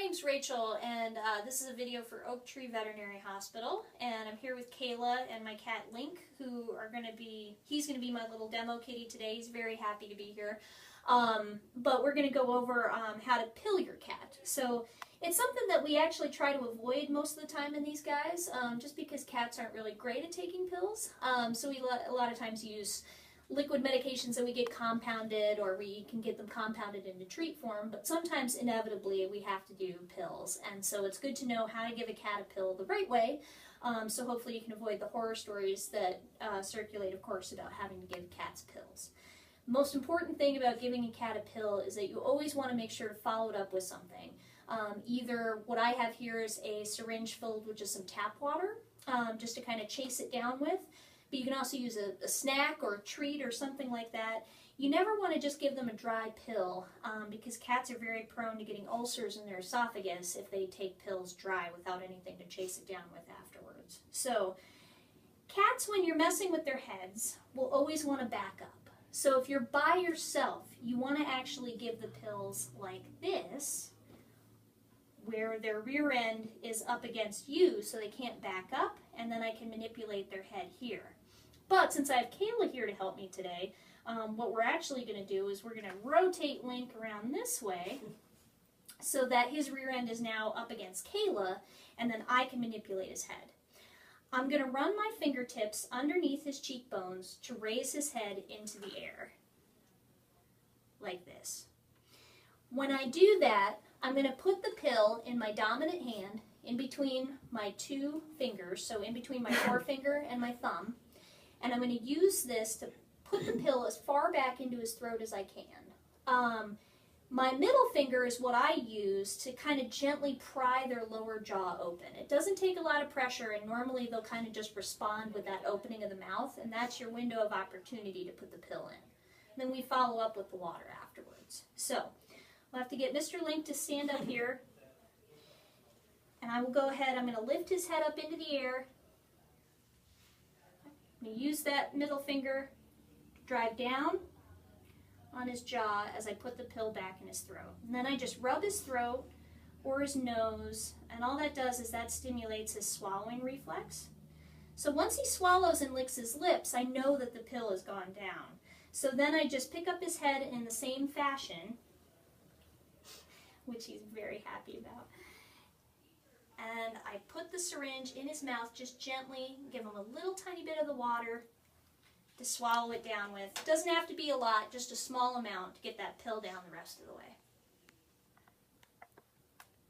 name's Rachel, and this is a video for Oak Tree Veterinary Hospital, and I'm here with Kayla and my cat Link, who are going to be, he's going to be my little demo kitty today. He's very happy to be here. But we're going to go over how to pill your cat. So it's something that we actually try to avoid most of the time in these guys, just because cats aren't really great at taking pills. So we a lot of times use liquid medications that we get compounded, or we can get them compounded into treat form, but sometimes inevitably we have to do pills, and so it's good to know how to give a cat a pill the right way, so hopefully you can avoid the horror stories that circulate, of course, about having to give cats pills. Most important thing about giving a cat a pill is that you always want to make sure to follow it up with something. Either what I have here is a syringe filled with just some tap water, just to kind of chase it down with. But you can also use a snack or a treat or something like that. You never want to just give them a dry pill, because cats are very prone to getting ulcers in their esophagus if they take pills dry without anything to chase it down with afterwards. So cats, when you're messing with their heads, will always want to back up. So if you're by yourself, you want to actually give the pills like this, where their rear end is up against you so they can't back up, and then I can manipulate their head here. But since I have Kayla here to help me today, what we're actually going to do is we're going to rotate Link around this way so that his rear end is now up against Kayla, and then I can manipulate his head. I'm going to run my fingertips underneath his cheekbones to raise his head into the air, like this. When I do that, I'm going to put the pill in my dominant hand, in between my two fingers, so in between my forefinger and my thumb, and I'm going to use this to put the pill as far back into his throat as I can. My middle finger is what I use to kind of gently pry their lower jaw open. It doesn't take a lot of pressure, and normally they'll kind of just respond with that opening of the mouth, and that's your window of opportunity to put the pill in. And then we follow up with the water afterwards. So we'll have to get Mr. Link to stand up here, and I will go ahead. I'm going to lift his head up into the air. I'm going to use that middle finger to drive down on his jaw as I put the pill back in his throat. And then I just rub his throat or his nose, and all that does is that stimulates his swallowing reflex. So once he swallows and licks his lips, I know that the pill has gone down. So then I just pick up his head in the same fashion, which he's very happy about. And I put the syringe in his mouth just gently, give him a little tiny bit of the water to swallow it down with. It doesn't have to be a lot, just a small amount to get that pill down the rest of the way.